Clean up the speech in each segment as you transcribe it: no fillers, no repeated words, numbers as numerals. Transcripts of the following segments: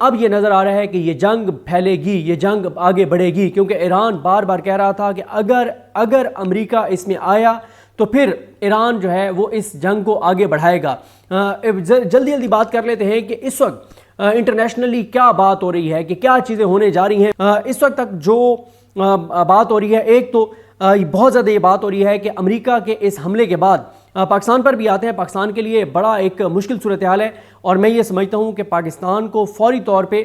اب یہ نظر آ رہا ہے کہ یہ جنگ پھیلے گی، یہ جنگ آگے بڑھے گی، کیونکہ ایران بار بار کہہ رہا تھا کہ اگر امریکہ اس میں آیا تو پھر ایران جو ہے وہ اس جنگ کو آگے بڑھائے گا۔ جلدی بات کر لیتے ہیں کہ اس وقت انٹرنیشنلی کیا بات ہو رہی ہے، کہ کیا چیزیں ہونے جا رہی ہیں۔ اس وقت تک جو بات ہو رہی ہے، ایک تو بہت زیادہ یہ بات ہو رہی ہے کہ امریکہ کے اس حملے کے بعد پاکستان پر بھی آتے ہیں، پاکستان کے لیے بڑا ایک مشکل صورتحال ہے، اور میں یہ سمجھتا ہوں کہ پاکستان کو فوری طور پہ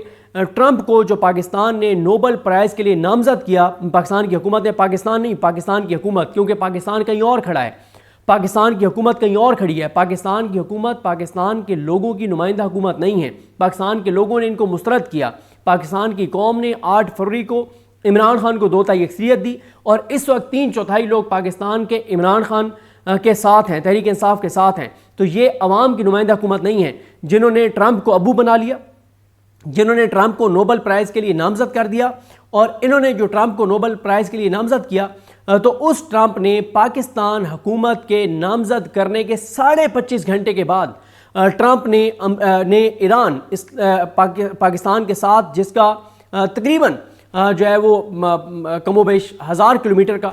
ٹرمپ کو، جو پاکستان نے نوبل پرائز کے لیے نامزد کیا، پاکستان کی حکومت نے، پاکستان نہیں، پاکستان کی حکومت، کیونکہ پاکستان کہیں اور کھڑا ہے، پاکستان کی حکومت کہیں اور کھڑی ہے، پاکستان کی حکومت پاکستان کے لوگوں کی نمائندہ حکومت نہیں ہے، پاکستان کے لوگوں نے ان کو مسترد کیا، پاکستان کی قوم نے 8 فروری کو عمران خان کو 2 تائی اکثریت دی، اور اس وقت 3/4 لوگ پاکستان کے عمران خان کے ساتھ ہیں، تحریک انصاف کے ساتھ ہیں۔ تو یہ عوام کی نمائندہ حکومت نہیں ہے، جنہوں نے ٹرمپ کو ابو بنا لیا، جنہوں نے ٹرمپ کو نوبل پرائز کے لیے نامزد کر دیا، اور انہوں نے جو ٹرمپ کو نوبل پرائز کے لیے نامزد کیا، تو اس ٹرمپ نے پاکستان حکومت کے نامزد کرنے کے 25.5 گھنٹے کے بعد ٹرمپ نے ایران پاکستان کے ساتھ، جس کا تقریباً جو ہے وہ کم و بیش 1000 کلومیٹر کا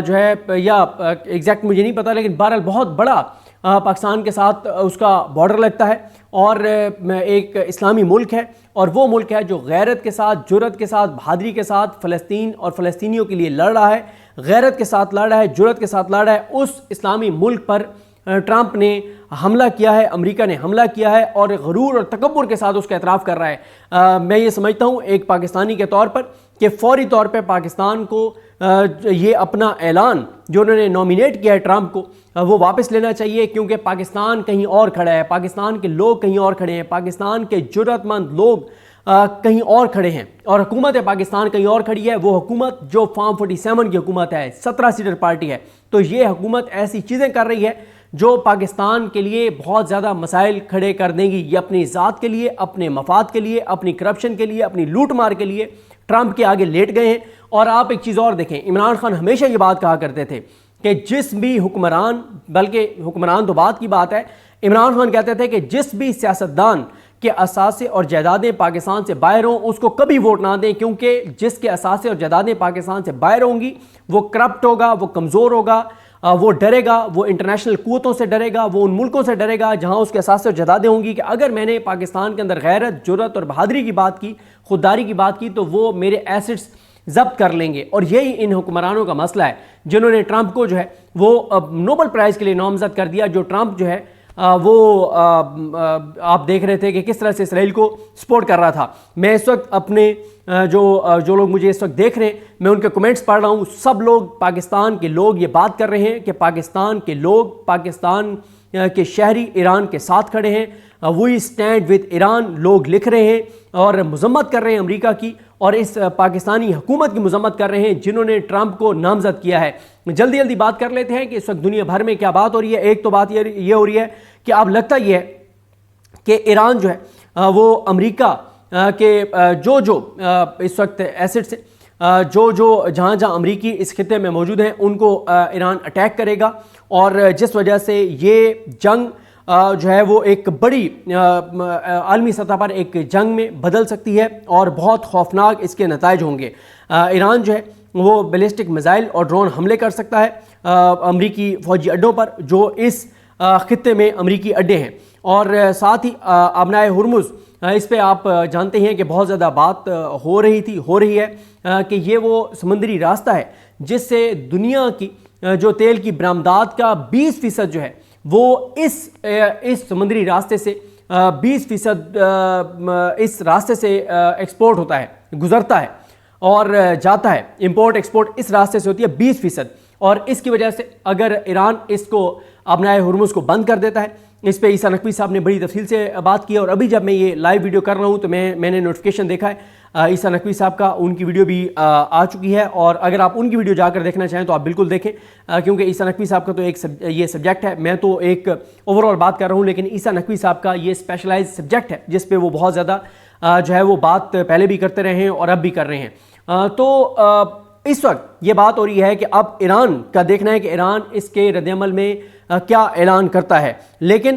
جو ہے، یا ایگزیکٹ مجھے نہیں پتا، لیکن بہرحال بہت بڑا پاکستان کے ساتھ اس کا بارڈر لگتا ہے، اور ایک اسلامی ملک ہے، اور وہ ملک ہے جو غیرت کے ساتھ، جرأت کے ساتھ، بہادری کے ساتھ فلسطین اور فلسطینیوں کے لیے لڑ رہا ہے، غیرت کے ساتھ لڑ رہا ہے، جرأت کے ساتھ لڑ رہا ہے۔ اس اسلامی ملک پر ٹرمپ نے حملہ کیا ہے، امریکہ نے حملہ کیا ہے، اور غرور اور تکبر کے ساتھ اس کا اعتراف کر رہا ہے۔ میں یہ سمجھتا ہوں ایک پاکستانی کے طور پر کہ فوری طور پہ پاکستان کو یہ اپنا اعلان جو انہوں نے نومینیٹ کیا ہے ٹرمپ کو، وہ واپس لینا چاہیے، کیونکہ پاکستان کہیں اور کھڑا ہے، پاکستان کے لوگ کہیں اور کھڑے ہیں، پاکستان کے جرأت مند لوگ کہیں اور کھڑے ہیں، اور حکومت پاکستان کہیں اور کھڑی ہے۔ وہ حکومت جو فارم 47 کی حکومت ہے، 17 سیٹر پارٹی ہے، تو یہ حکومت ایسی چیزیں کر رہی ہے جو پاکستان کے لیے بہت زیادہ مسائل کھڑے کر دیں گی۔ یہ اپنی ذات کے لیے، اپنے مفاد کے لیے، اپنی کرپشن کے لیے، اپنی لوٹ مار کے لیے ٹرمپ کے آگے لیٹ گئے ہیں۔ اور آپ ایک چیز اور دیکھیں، عمران خان ہمیشہ یہ بات کہا کرتے تھے کہ جس بھی حکمران، بلکہ حکمران تو بات کی بات ہے، عمران خان کہتے تھے کہ جس بھی سیاستدان کے اثاثے اور جائیدادیں پاکستان سے باہر ہوں، اس کو کبھی ووٹ نہ دیں، کیونکہ جس کے اثاثے اور جائیدادیں پاکستان سے باہر ہوں گی، وہ کرپٹ ہوگا، وہ کمزور ہوگا، وہ ڈرے گا، وہ انٹرنیشنل قوتوں سے ڈرے گا، وہ ان ملکوں سے ڈرے گا جہاں اس کے اثاثے اور جائیدادیں ہوں گی، کہ اگر میں نے پاکستان کے اندر غیرت، جرأت اور بہادری کی بات کی، خودداری کی بات کی، تو وہ میرے ایسٹس ضبط کر لیں گے۔ اور یہی ان حکمرانوں کا مسئلہ ہے، جنہوں نے ٹرمپ کو جو ہے وہ نوبل پرائز کے لیے نامزد کر دیا۔ جو ٹرمپ جو ہے وہ آپ دیکھ رہے تھے کہ کس طرح سے اسرائیل کو سپورٹ کر رہا تھا۔ میں اس وقت اپنے جو لوگ مجھے اس وقت دیکھ رہے ہیں، میں ان کے کمنٹس پڑھ رہا ہوں، سب لوگ، پاکستان کے لوگ یہ بات کر رہے ہیں کہ پاکستان کے لوگ، پاکستان کے شہری ایران کے ساتھ کھڑے ہیں، وی اسٹینڈ وتھ ایران لوگ لکھ رہے ہیں، اور مذمت کر رہے ہیں امریکہ کی، اور اس پاکستانی حکومت کی مذمت کر رہے ہیں جنہوں نے ٹرمپ کو نامزد کیا ہے۔ جلدی بات کر لیتے ہیں کہ اس وقت دنیا بھر میں کیا بات ہو رہی ہے۔ ایک تو بات یہ ہو رہی ہے کہ اب لگتا یہ ہے کہ ایران جو ہے وہ امریکہ کے جو اس وقت ایسٹس ہیں، جو جہاں امریکی اس خطے میں موجود ہیں، ان کو ایران اٹیک کرے گا، اور جس وجہ سے یہ جنگ جو ہے وہ ایک بڑی عالمی سطح پر ایک جنگ میں بدل سکتی ہے، اور بہت خوفناک اس کے نتائج ہوں گے۔ ایران جو ہے وہ بیلسٹک میزائل اور ڈرون حملے کر سکتا ہے امریکی فوجی اڈوں پر، جو اس خطے میں امریکی اڈے ہیں، اور ساتھ ہی آبنائے ہرمز، اس پہ آپ جانتے ہیں کہ بہت زیادہ بات ہو رہی ہے کہ یہ وہ سمندری راستہ ہے جس سے دنیا کی جو تیل کی برآمدات کا 20% جو ہے وہ اس سمندری راستے سے 20% اس راستے سے ایکسپورٹ ہوتا ہے، گزرتا ہے اور جاتا ہے۔ امپورٹ ایکسپورٹ اس راستے سے ہوتی ہے 20%، اور اس کی وجہ سے اگر ایران اس کو آبنائے ہرمز کو بند کر دیتا ہے، اس پہ عیسیٰ نقوی صاحب نے بڑی تفصیل سے بات کی، اور ابھی جب میں یہ لائیو ویڈیو کر رہا ہوں تو میں نے نوٹیفیکیشن دیکھا ہے عیسیٰ نقوی صاحب کا، ان کی ویڈیو بھی آ چکی ہے، اور اگر آپ ان کی ویڈیو جا کر دیکھنا چاہیں تو آپ بالکل دیکھیں، کیونکہ عیسیٰ نقوی صاحب کا تو ایک یہ سبجیکٹ ہے، میں تو ایک اوور آل بات کر رہا ہوں، لیکن عیسیٰ نقوی صاحب کا یہ اسپیشلائز سبجیکٹ ہے جس پہ وہ بہت زیادہ جو ہے وہ بات پہلے بھی کرتے رہے ہیں اور اب بھی کر رہے ہیں۔ تو اس وقت یہ بات ہو رہی ہے کہ اب ایران کا دیکھنا ہے کہ ایران اس کے رد عمل میں کیا اعلان کرتا ہے، لیکن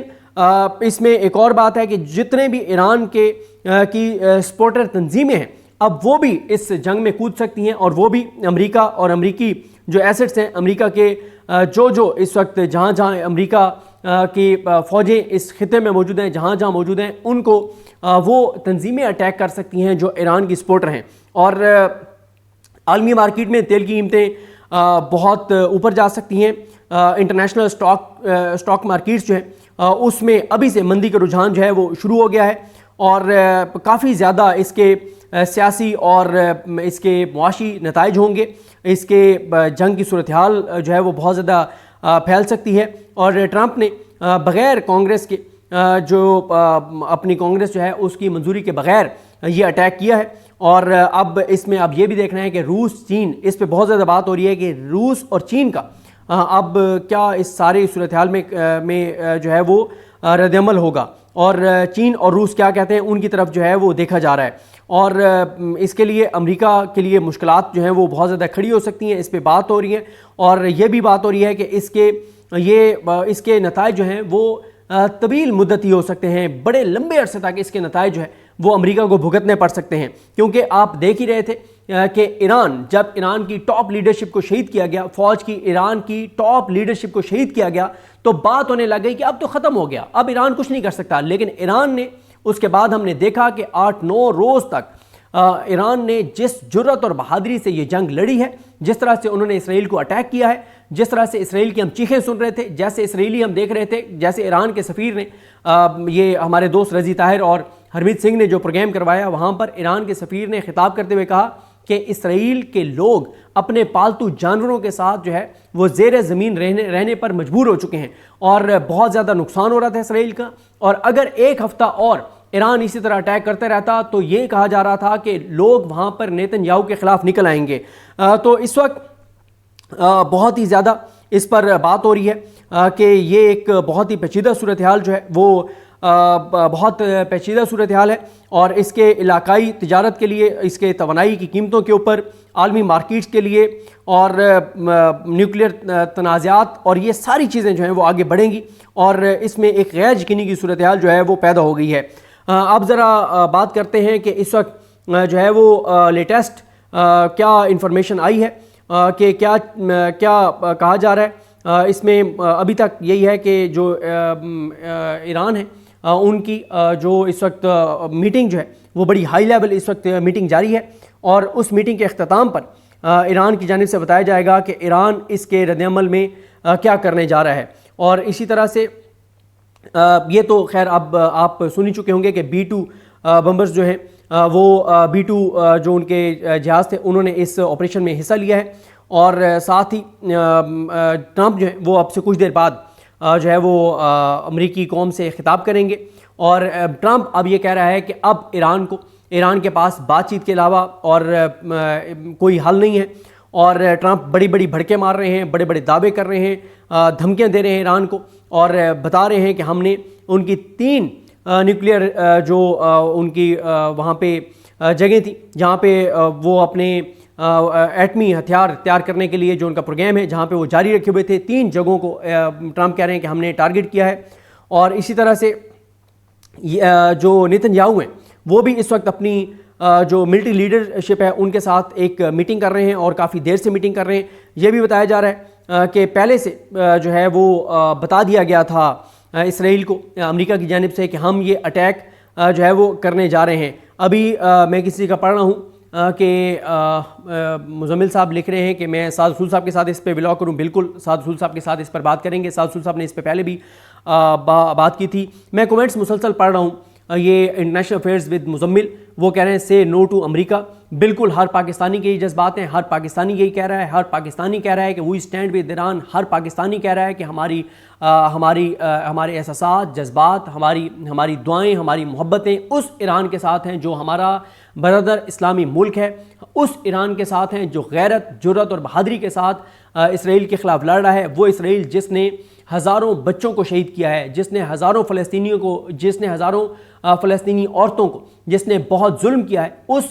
اس میں ایک اور بات ہے کہ جتنے بھی ایران کے کی سپورٹر تنظیمیں ہیں اب وہ بھی اس جنگ میں کود سکتی ہیں، اور وہ بھی امریکہ اور امریکی جو ایسٹس ہیں، امریکہ کے جو اس وقت جہاں جہاں امریکہ کی فوجیں اس خطے میں موجود ہیں، جہاں جہاں موجود ہیں، ان کو وہ تنظیمیں اٹیک کر سکتی ہیں جو ایران کی سپورٹر ہیں. اور عالمی مارکیٹ میں تیل کی قیمتیں بہت اوپر جا سکتی ہیں. انٹرنیشنل اسٹاک مارکیٹس جو ہیں اس میں ابھی سے مندی کا رجحان جو ہے وہ شروع ہو گیا ہے، اور کافی زیادہ اس کے سیاسی اور اس کے معاشی نتائج ہوں گے. اس کے جنگ کی صورتحال جو ہے وہ بہت زیادہ پھیل سکتی ہے. اور ٹرمپ نے بغیر کانگریس کے جو اپنی کانگریس جو ہے اس کی منظوری کے بغیر یہ اٹیک کیا ہے. اور اب اس میں اب یہ بھی دیکھنا ہے کہ روس چین، اس پہ بہت زیادہ بات ہو رہی ہے کہ روس اور چین کا اب کیا اس سارے صورتحال میں جو ہے وہ رد عمل ہوگا، اور چین اور روس کیا کہتے ہیں ان کی طرف جو ہے وہ دیکھا جا رہا ہے. اور اس کے لیے امریکہ کے لیے مشکلات جو ہیں وہ بہت زیادہ کھڑی ہو سکتی ہیں، اس پہ بات ہو رہی ہے. اور یہ بھی بات ہو رہی ہے کہ اس کے نتائج جو ہیں وہ طویل مدتی ہو سکتے ہیں، بڑے لمبے عرصے تک اس کے نتائج جو ہے وہ امریکہ کو بھگتنے پڑ سکتے ہیں. کیونکہ آپ دیکھ ہی رہے تھے کہ جب ایران کی ٹاپ لیڈرشپ کو شہید کیا گیا، فوج کی ایران کی ٹاپ لیڈرشپ کو شہید کیا گیا، تو بات ہونے لگ گئی کہ اب تو ختم ہو گیا، اب ایران کچھ نہیں کر سکتا. لیکن ایران نے اس کے بعد ہم نے دیکھا کہ 8-9 روز تک ایران نے جس جرأت اور بہادری سے یہ جنگ لڑی ہے، جس طرح سے انہوں نے اسرائیل کو اٹیک کیا ہے، جس طرح سے اسرائیل کی ہم چیخیں سن رہے تھے، جیسے اسرائیلی ہم دیکھ رہے تھے، جیسے ایران کے سفیر نے یہ ہمارے دوست رضی طاہر اور ہرمیت سنگھ نے جو پروگرام کروایا، وہاں پر ایران کے سفیر نے خطاب کرتے ہوئے کہا کہ اسرائیل کے لوگ اپنے پالتو جانوروں کے ساتھ جو ہے وہ زیر زمین رہنے پر مجبور ہو چکے ہیں، اور بہت زیادہ نقصان ہو رہا تھا اسرائیل کا. اور اگر ایک ہفتہ اور ایران اسی طرح اٹیک کرتے رہتا تو یہ کہا جا رہا تھا کہ لوگ وہاں پر نیتن یاہو کے خلاف نکل آئیں گے. تو اس وقت بہت ہی زیادہ اس پر بات ہو رہی ہے کہ یہ ایک بہت ہی پیچیدہ صورتحال جو ہے وہ بہت پیچیدہ صورتحال ہے، اور اس کے علاقائی تجارت کے لیے، اس کے توانائی کی قیمتوں کے اوپر، عالمی مارکیٹس کے لیے، اور نیوکلیئر تنازعات، اور یہ ساری چیزیں جو ہیں وہ آگے بڑھیں گی، اور اس میں ایک غیر یقینی کی صورتحال جو ہے وہ پیدا ہو گئی ہے. اب ذرا بات کرتے ہیں کہ اس وقت جو ہے وہ لیٹسٹ کیا انفارمیشن آئی ہے کہ کیا کہا جا رہا ہے. اس میں ابھی تک یہی ہے کہ جو ایران ہے ان کی جو اس وقت میٹنگ جو ہے وہ بڑی ہائی لیول اس وقت میٹنگ جاری ہے، اور اس میٹنگ کے اختتام پر ایران کی جانب سے بتایا جائے گا کہ ایران اس کے رد عمل میں کیا کرنے جا رہا ہے. اور اسی طرح سے یہ تو خیر اب آپ سن ہی چکے ہوں گے کہ B-2 بمبرز جو ہیں وہ B-2 جو ان کے جہاز تھے انہوں نے اس آپریشن میں حصہ لیا ہے. اور ساتھ ہی ٹرمپ جو ہے وہ اب سے کچھ دیر بعد جو ہے وہ امریکی قوم سے خطاب کریں گے، اور ٹرمپ اب یہ کہہ رہا ہے کہ اب ایران کے پاس بات چیت کے علاوہ اور کوئی حل نہیں ہے. اور ٹرمپ بڑی بڑی بھڑکے مار رہے ہیں، بڑے بڑے دعوے کر رہے ہیں، دھمکیاں دے رہے ہیں ایران کو، اور بتا رہے ہیں کہ ہم نے ان کی 3 نیوکلیئر جو ان کی وہاں پہ جگہیں تھیں جہاں پہ وہ اپنے ایٹمی ہتھیار تیار کرنے کے لیے جو ان کا پروگرام ہے جہاں پہ وہ جاری رکھے ہوئے تھے، 3 جگہوں کو ٹرمپ کہہ رہے ہیں کہ ہم نے ٹارگٹ کیا ہے. اور اسی طرح سے جو نیتن یاہو ہیں وہ بھی اس وقت اپنی جو ملٹری لیڈرشپ ہے ان کے ساتھ ایک میٹنگ کر رہے ہیں، اور کافی دیر سے میٹنگ کر رہے ہیں. یہ بھی بتایا جا رہا ہے کہ پہلے سے جو ہے وہ بتا دیا گیا تھا اسرائیل کو امریکہ کی جانب سے کہ ہم یہ اٹیک جو ہے وہ کرنے جا رہے ہیں. ابھی میں کسی کا پڑھ رہا ہوں کہ مزمل صاحب لکھ رہے ہیں کہ میں سعد رسول صاحب کے ساتھ اس پہ ولاگ کروں. بالکل سعد رسول صاحب کے ساتھ اس پر بات کریں گے. سعد رسول صاحب نے اس پہ پہلے بھی بات کی تھی. میں کومنٹس مسلسل پڑھ رہا ہوں. یہ انٹرنیشنل افیئرز ود مزمل وہ کہہ رہے ہیں سے نو ٹو امریکہ. بالکل ہر پاکستانی کے یہ جذبات ہیں، ہر پاکستانی یہی کہہ رہا ہے، ہر پاکستانی کہہ رہا ہے کہ وی اسٹینڈ ود ایران. ہر پاکستانی کہہ رہا ہے کہ ہمارے احساسات، جذبات، ہماری دعائیں، ہماری محبتیں اس ایران کے ساتھ ہیں جو ہمارا برادر اسلامی ملک ہے، اس ایران کے ساتھ ہیں جو غیرت، جرأت اور بہادری کے ساتھ اسرائیل کے خلاف لڑ رہا ہے. وہ اسرائیل جس نے ہزاروں بچوں کو شہید کیا ہے، جس نے ہزاروں فلسطینیوں کو، جس نے ہزاروں فلسطینی عورتوں کو، جس نے بہت ظلم کیا ہے، اس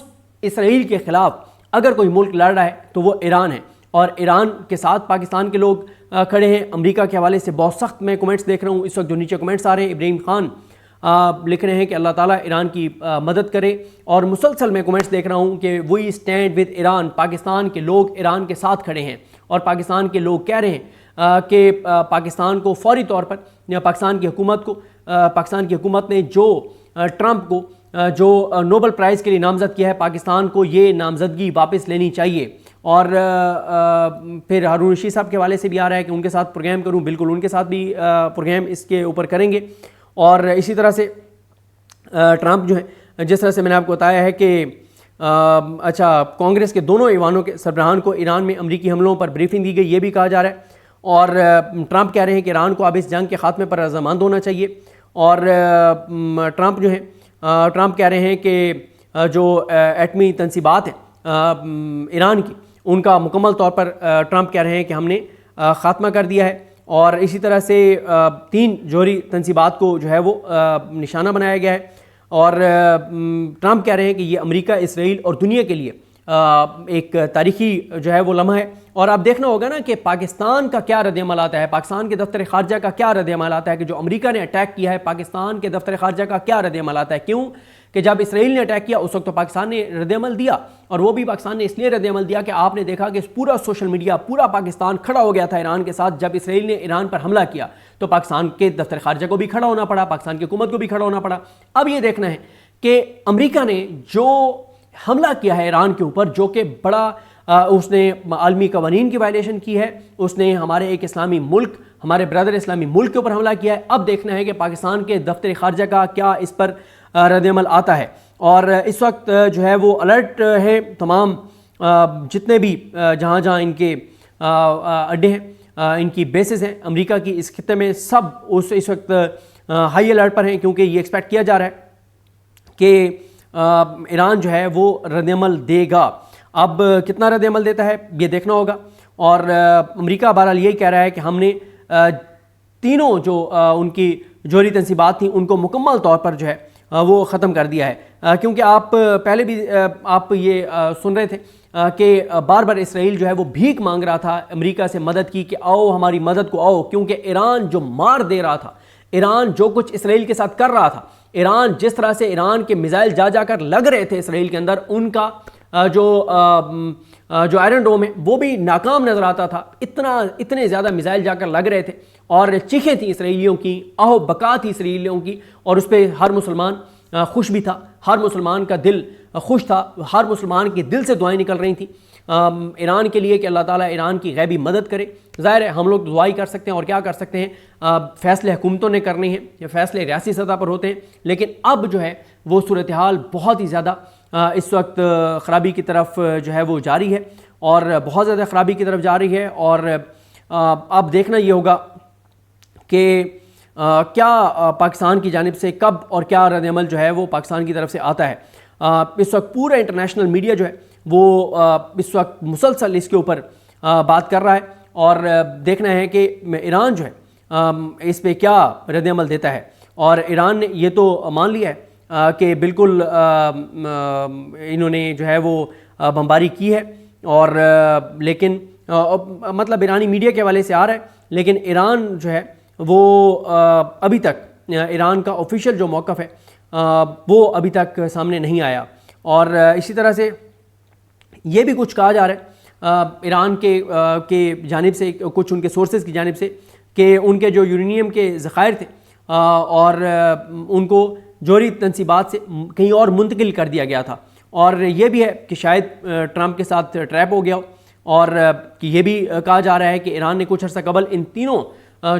اسرائیل کے خلاف اگر کوئی ملک لڑ رہا ہے تو وہ ایران ہے. اور ایران کے ساتھ پاکستان کے لوگ کھڑے ہیں. امریکہ کے حوالے سے بہت سخت میں کومنٹس دیکھ رہا ہوں اس وقت جو نیچے کومنٹس آ رہے ہیں. ابراہیم خان لکھ رہے ہیں کہ اللہ تعالیٰ ایران کی مدد کرے، اور مسلسل میں کمنٹس دیکھ رہا ہوں کہ we stand with Iran, Pakistan کے لوگ ایران کے ساتھ کھڑے ہیں، اور پاکستان کے لوگ کہہ رہے ہیں کہ پاکستان کو فوری طور پر، یا پاکستان کی حکومت نے جو ٹرمپ کو جو نوبل پرائز کے لیے نامزد کیا ہے، پاکستان کو یہ نامزدگی واپس لینی چاہیے۔ اور پھر ہارون رشید صاحب کے حوالے سے بھی آ رہا ہے کہ ان کے ساتھ پروگرام کروں، بالکل ان کے ساتھ بھی پروگرام اس کے اوپر کریں گے۔ اور اسی طرح سے ٹرمپ جو ہے، جس طرح سے میں نے آپ کو بتایا ہے کہ اچھا کانگریس کے دونوں ایوانوں کے سربراہان کو ایران میں امریکی حملوں پر بریفنگ دی گئی، یہ بھی کہا جا رہا ہے۔ اور ٹرمپ کہہ رہے ہیں کہ ایران کو اب اس جنگ کے خاتمے پر رضامند ہونا چاہیے، اور ٹرمپ کہہ رہے ہیں کہ جو ایٹمی تنصیبات ہیں ایران کی، ان کا مکمل طور پر ٹرمپ کہہ رہے ہیں کہ ہم نے خاتمہ کر دیا ہے۔ اور اسی طرح سے 3 جوہری تنصیبات کو جو ہے وہ نشانہ بنایا گیا ہے، اور ٹرمپ کہہ رہے ہیں کہ یہ امریکہ، اسرائیل اور دنیا کے لیے ایک تاریخی جو ہے وہ لمحہ ہے۔ اور آپ دیکھنا ہوگا نا کہ پاکستان کا کیا رد عمل آتا ہے، پاکستان کے دفتر خارجہ کا کیا رد عمل آتا ہے، کہ جو امریکہ نے اٹیک کیا ہے پاکستان کے دفتر خارجہ کا کیا رد عمل آتا ہے۔ کیوں کہ جب اسرائیل نے اٹیک کیا اس وقت تو پاکستان نے رد عمل دیا، اور وہ بھی پاکستان نے اس لیے رد عمل دیا کہ آپ نے دیکھا کہ پورا سوشل میڈیا، پورا پاکستان کھڑا ہو گیا تھا ایران کے ساتھ۔ جب اسرائیل نے ایران پر حملہ کیا تو پاکستان کے دفتر خارجہ کو بھی کھڑا ہونا پڑا، پاکستان کی حکومت کو بھی کھڑا ہونا پڑا۔ اب یہ دیکھنا ہے کہ امریکہ نے جو حملہ کیا ہے ایران کے اوپر، جو کہ بڑا اس نے عالمی قوانین کی وائلیشن کی ہے، اس نے ہمارے ایک اسلامی ملک، ہمارے برادر اسلامی ملک کے اوپر حملہ کیا ہے۔ اب دیکھنا ہے کہ پاکستان کے دفتر خارجہ کا کیا اس پر رد عمل آتا ہے۔ اور اس وقت جو ہے وہ الرٹ ہے تمام جتنے بھی جہاں ان کے اڈے ہیں، ان کی بیسز ہیں امریکہ کی اس خطے میں، سب اس وقت ہائی الرٹ پر ہیں، کیونکہ یہ ایکسپیکٹ کیا جا رہا ہے کہ ایران جو ہے وہ رد عمل دے گا۔ اب کتنا رد عمل دیتا ہے یہ دیکھنا ہوگا۔ اور امریکہ بہرحال یہی کہہ رہا ہے کہ ہم نے تینوں جو ان کی جوہری تنصیبات تھیں ان کو مکمل طور پر جو ہے وہ ختم کر دیا ہے، کیونکہ آپ پہلے بھی آپ یہ سن رہے تھے کہ بار بار اسرائیل جو ہے وہ بھیک مانگ رہا تھا امریکہ سے مدد کی، کہ آؤ ہماری مدد کو آؤ، کیونکہ ایران جو مار دے رہا تھا، ایران جو کچھ اسرائیل کے ساتھ کر رہا تھا، ایران جس طرح سے ایران کے میزائل جا کر لگ رہے تھے اسرائیل کے اندر، ان کا جو آئرن ڈوم ہے وہ بھی ناکام نظر آتا تھا، اتنے زیادہ میزائل جا کر لگ رہے تھے، اور چیخیں تھیں اسرائیلیوں کی، آہو بکا تھی اسرائیلیوں کی، اور اس پہ ہر مسلمان خوش بھی تھا، ہر مسلمان کا دل خوش تھا، ہر مسلمان کے دل سے دعائیں نکل رہی تھیں ایران کے لیے کہ اللہ تعالیٰ ایران کی غیبی مدد کرے۔ ظاہر ہے ہم لوگ دعائی کر سکتے ہیں، اور کیا کر سکتے ہیں، فیصلے حکومتوں نے کرنے ہیں، یا فیصلے ریاستی سطح پر ہوتے ہیں، لیکن اب جو ہے وہ صورتحال بہت ہی زیادہ اس وقت خرابی کی طرف جو ہے وہ جاری ہے، اور بہت زیادہ خرابی کی طرف جا رہی ہے۔ اور اب دیکھنا یہ ہوگا کہ کیا پاکستان کی جانب سے کب اور کیا رد عمل جو ہے وہ پاکستان کی طرف سے آتا ہے۔ اس وقت پورا انٹرنیشنل میڈیا جو ہے وہ اس وقت مسلسل اس کے اوپر بات کر رہا ہے، اور دیکھنا ہے کہ ایران جو ہے اس پہ کیا رد عمل دیتا ہے۔ اور ایران نے یہ تو مان لیا ہے کہ بالکل انہوں نے جو ہے وہ بمباری کی ہے، اور لیکن مطلب ایرانی میڈیا کے حوالے سے آ رہا ہے، لیکن ایران جو ہے وہ ابھی تک ایران کا آفیشیل جو موقف ہے وہ ابھی تک سامنے نہیں آیا۔ اور اسی طرح سے یہ بھی کچھ کہا جا رہا ہے ایران کے جانب سے، کچھ ان کے سورسز کی جانب سے، کہ ان کے جو یورینیم کے ذخائر تھے اور ان کو جوہری تنصیبات سے کہیں اور منتقل کر دیا گیا تھا، اور یہ بھی ہے کہ شاید ٹرمپ کے ساتھ ٹریپ ہو گیا ہو، اور یہ بھی کہا جا رہا ہے کہ ایران نے کچھ عرصہ قبل ان تینوں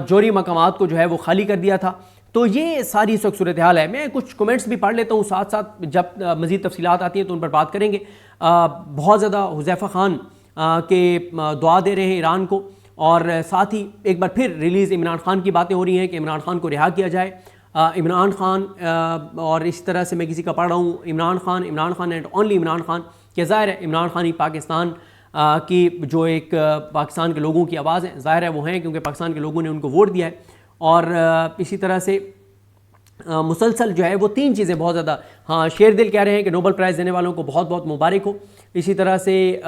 جوہری مقامات کو جو ہے وہ خالی کر دیا تھا۔ تو یہ ساری اس وقت صورتحال ہے۔ میں کچھ کمنٹس بھی پڑھ لیتا ہوں ساتھ ساتھ، جب مزید تفصیلات آتی ہیں تو ان پر بات کریں گے۔ بہت زیادہ حذیفہ خان کے دعا دے رہے ہیں ایران کو، اور ساتھ ہی ایک بار پھر ریلیز عمران خان کی باتیں ہو رہی ہیں کہ عمران خان کو رہا کیا جائے۔ عمران خان اور اس طرح سے میں کسی کا پڑھ رہا ہوں، عمران خان اینڈ اونلی عمران خان، کہ ظاہر ہے عمران خان ہی پاکستان کی جو ایک پاکستان کے لوگوں کی آواز ہے، ظاہر ہے وہ ہیں کیونکہ پاکستان کے لوگوں نے ان کو ووٹ دیا ہے۔ اور اسی طرح سے مسلسل جو ہے وہ تین چیزیں بہت زیادہ، ہاں شیر دل کہہ رہے ہیں کہ نوبل پرائز دینے والوں کو بہت بہت مبارک ہو۔ اسی طرح سے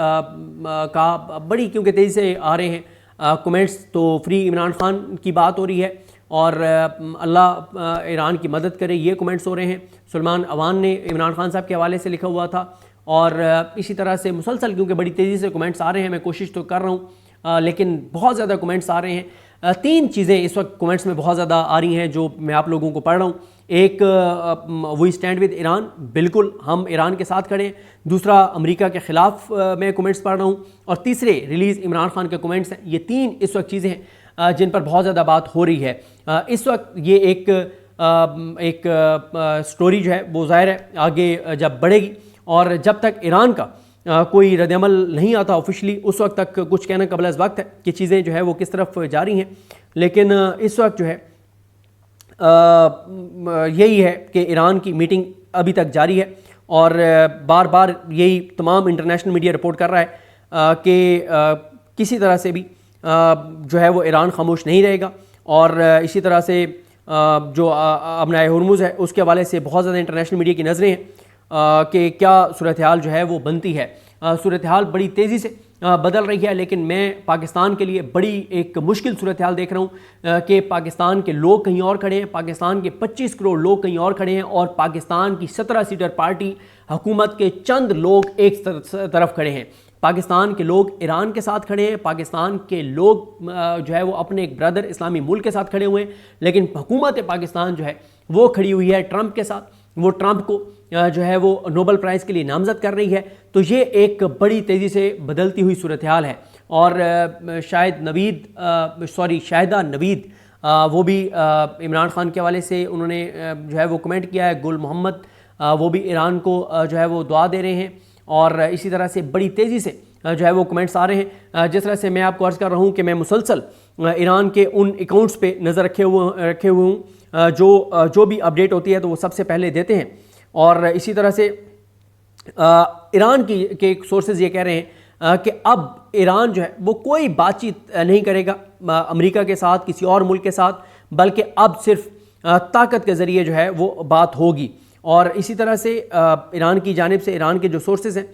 بڑی کیونکہ تیزی سے آ رہے ہیں کمنٹس، تو فری عمران خان کی بات ہو رہی ہے، اور اللہ ایران کی مدد کرے، یہ کومنٹس ہو رہے ہیں۔ سلمان اوان نے عمران خان صاحب کے حوالے سے لکھا ہوا تھا، اور اسی طرح سے مسلسل کیونکہ بڑی تیزی سے کومنٹس آ رہے ہیں، میں کوشش تو کر رہا ہوں لیکن بہت زیادہ کومنٹس آ رہے ہیں۔ 3 چیزیں اس وقت کومنٹس میں بہت زیادہ آ رہی ہیں جو میں آپ لوگوں کو پڑھ رہا ہوں۔ ایک وی اسٹینڈ ود ایران، بالکل ہم ایران کے ساتھ کھڑے ہیں۔ دوسرا امریکہ کے خلاف میں کومنٹس پڑھ رہا ہوں، اور تیسرے ریلیز عمران خان کے کومنٹس ہیں۔ یہ 3 اس وقت چیزیں ہیں جن پر بہت زیادہ بات ہو رہی ہے اس وقت۔ یہ ایک سٹوری جو ہے وہ ظاہر ہے آگے جب بڑھے گی، اور جب تک ایران کا کوئی رد عمل نہیں آتا آفیشلی، اس وقت تک کچھ کہنا قبل از وقت ہے کہ چیزیں جو ہے وہ کس طرف جاری ہیں۔ لیکن اس وقت جو ہے یہی ہے کہ ایران کی میٹنگ ابھی تک جاری ہے، اور بار بار یہی تمام انٹرنیشنل میڈیا رپورٹ کر رہا ہے کہ کسی طرح سے بھی جو ہے وہ ایران خاموش نہیں رہے گا۔ اور اسی طرح سے جو ابنائے ہرمز ہے اس کے حوالے سے بہت زیادہ انٹرنیشنل میڈیا کی نظریں ہیں کہ کیا صورتحال جو ہے وہ بنتی ہے۔ صورتحال بڑی تیزی سے بدل رہی ہے، لیکن میں پاکستان کے لیے بڑی ایک مشکل صورتحال دیکھ رہا ہوں کہ پاکستان کے لوگ کہیں اور کھڑے ہیں، پاکستان کے 25 کروڑ لوگ کہیں اور کھڑے ہیں، اور پاکستان کی 17 سیٹر پارٹی حکومت کے چند لوگ ایک طرف کھڑے ہیں۔ پاکستان کے لوگ ایران کے ساتھ کھڑے ہیں، پاکستان کے لوگ جو ہے وہ اپنے ایک برادر اسلامی ملک کے ساتھ کھڑے ہوئے ہیں، لیکن حکومت پاکستان جو ہے وہ کھڑی ہوئی ہے ٹرمپ کے ساتھ، وہ ٹرمپ کو جو ہے وہ نوبل پرائز کے لیے نامزد کر رہی ہے۔ تو یہ ایک بڑی تیزی سے بدلتی ہوئی صورتحال ہے، اور شاہدہ نوید وہ بھی عمران خان کے حوالے سے انہوں نے جو ہے وہ کمنٹ کیا ہے۔ گل محمد وہ بھی ایران کو جو ہے وہ دعا دے رہے ہیں، اور اسی طرح سے بڑی تیزی سے جو ہے وہ کمنٹس آ رہے ہیں۔ جس طرح سے میں آپ کو عرض کر رہا ہوں کہ میں مسلسل ایران کے ان اکاؤنٹس پہ نظر رکھے ہوئے ہوں جو بھی اپڈیٹ ہوتی ہے تو وہ سب سے پہلے دیتے ہیں، اور اسی طرح سے ایران کے سورسز یہ کہہ رہے ہیں کہ اب ایران جو ہے وہ کوئی بات چیت نہیں کرے گا امریکہ کے ساتھ، کسی اور ملک کے ساتھ، بلکہ اب صرف طاقت کے ذریعے جو ہے وہ بات ہوگی۔ اور اسی طرح سے ایران کی جانب سے ایران کے جو سورسز ہیں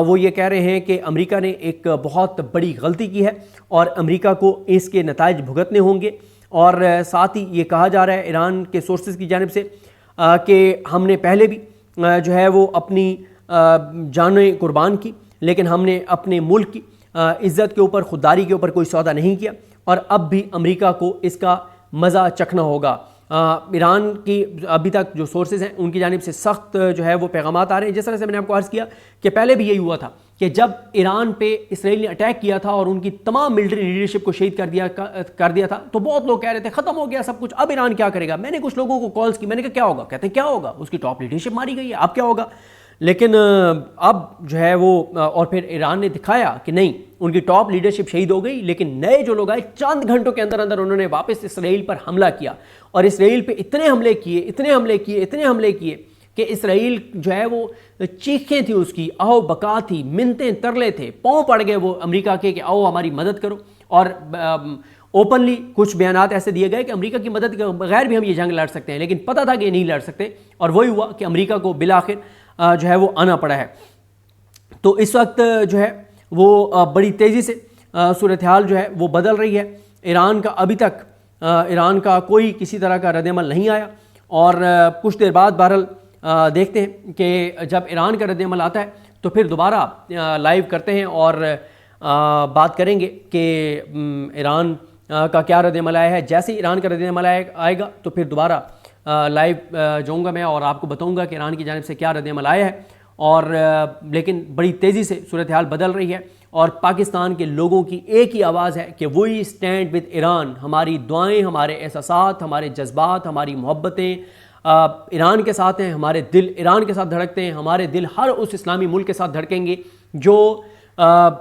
وہ یہ کہہ رہے ہیں کہ امریکہ نے ایک بہت بڑی غلطی کی ہے، اور امریکہ کو اس کے نتائج بھگتنے ہوں گے۔ اور ساتھ ہی یہ کہا جا رہا ہے ایران کے سورسز کی جانب سے کہ ہم نے پہلے بھی جو ہے وہ اپنی جانیں قربان کی، لیکن ہم نے اپنے ملک کی عزت کے اوپر، خودداری کے اوپر کوئی سودا نہیں کیا، اور اب بھی امریکہ کو اس کا مزہ چکھنا ہوگا۔ ایران کی ابھی تک جو سورسز ہیں ان کی جانب سے سخت جو ہے وہ پیغامات آ رہے ہیں۔ جس طرح سے میں نے آپ کو عرض کیا کہ پہلے بھی یہی ہوا تھا کہ جب ایران پہ اسرائیل نے اٹیک کیا تھا اور ان کی تمام ملٹری لیڈرشپ کو شہید کر دیا تھا، تو بہت لوگ کہہ رہے تھے ختم ہو گیا سب کچھ، اب ایران کیا کرے گا۔ میں نے کچھ لوگوں کو کالز کی، میں نے کہا کیا ہوگا، کہتے ہیں کیا ہوگا، اس کی ٹاپ لیڈرشپ ماری گئی ہے، اب کیا ہوگا۔ لیکن اب جو ہے وہ اور پھر ایران نے دکھایا کہ نہیں، ان کی ٹاپ لیڈرشپ شہید ہو گئی، لیکن نئے جو لوگ آئے چند گھنٹوں کے اندر انہوں نے واپس اسرائیل پر حملہ کیا، اور اسرائیل پہ اتنے حملے کیے کہ اسرائیل جو ہے وہ چیخیں تھی اس کی، آؤ بکا تھی، منتیں ترلے تھے، پاؤں پڑ گئے وہ امریکہ کے کہ آؤ ہماری مدد کرو۔ اور اوپنلی کچھ بیانات ایسے دیے گئے کہ امریکہ کی مدد کے بغیر بھی ہم یہ جنگ لڑ سکتے ہیں، لیکن پتہ تھا کہ یہ نہیں لڑ سکتے، اور وہی ہوا کہ امریکہ کو بالآخر جو ہے وہ آنا پڑا ہے۔ تو اس وقت جو ہے وہ بڑی تیزی سے صورتحال جو ہے وہ بدل رہی ہے۔ ایران کا ابھی تک ایران کا کوئی کسی طرح کا رد عمل نہیں آیا، اور کچھ دیر بعد بہرحال دیکھتے ہیں کہ جب ایران کا رد عمل آتا ہے تو پھر دوبارہ لائیو کرتے ہیں اور بات کریں گے کہ ایران کا کیا رد عمل آیا ہے۔ جیسے ہی ایران کا رد عمل آئے گا تو پھر دوبارہ لائیو جاؤں گا میں اور آپ کو بتاؤں گا کہ ایران کی جانب سے کیا رد عمل آیا ہے۔ اور لیکن بڑی تیزی سے صورتحال بدل رہی ہے، اور پاکستان کے لوگوں کی ایک ہی آواز ہے کہ وہی اسٹینڈ ود ایران۔ ہماری دعائیں، ہمارے احساسات، ہمارے جذبات، ہماری محبتیں ایران کے ساتھ ہیں، ہمارے دل ایران کے ساتھ دھڑکتے ہیں، ہمارے دل ہر اس اسلامی ملک کے ساتھ دھڑکیں گے جو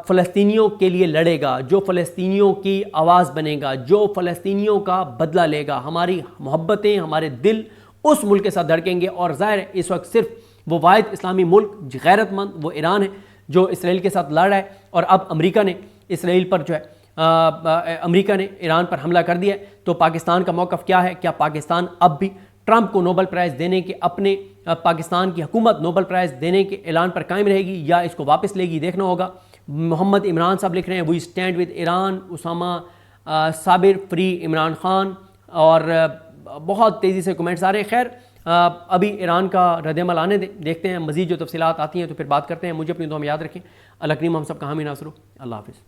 فلسطینیوں کے لیے لڑے گا، جو فلسطینیوں کی آواز بنے گا، جو فلسطینیوں کا بدلہ لے گا۔ ہماری محبتیں، ہمارے دل اس ملک کے ساتھ دھڑکیں گے، اور ظاہر ہے اس وقت صرف وہ واحد اسلامی ملک غیرت مند وہ ایران ہے جو اسرائیل کے ساتھ لڑ رہا ہے۔ اور اب امریکہ نے اسرائیل پر جو ہے امریکہ نے ایران پر حملہ کر دیا ہے، تو پاکستان کا موقف کیا ہے؟ کیا پاکستان اب بھی ٹرمپ کو نوبل پرائز دینے کے، اپنے پاکستان کی حکومت نوبل پرائز دینے کے اعلان پر قائم رہے گی یا اس کو واپس لے گی؟ دیکھنا ہوگا۔ محمد عمران صاحب لکھ رہے ہیں we stand with Iran, Osama Sabir free Imran Khan, اور بہت تیزی سے کمنٹس آ رہے ہیں. خیر ابھی ایران کا رد عمل آنے دیں, دیکھتے ہیں مزید جو تفصیلات آتی ہیں تو پھر بات کرتے ہیں. مجھے اپنی دعا میں یاد رکھیں. اللہ کریم ہم سب کا حامی ناصر ہو. اللہ حافظ.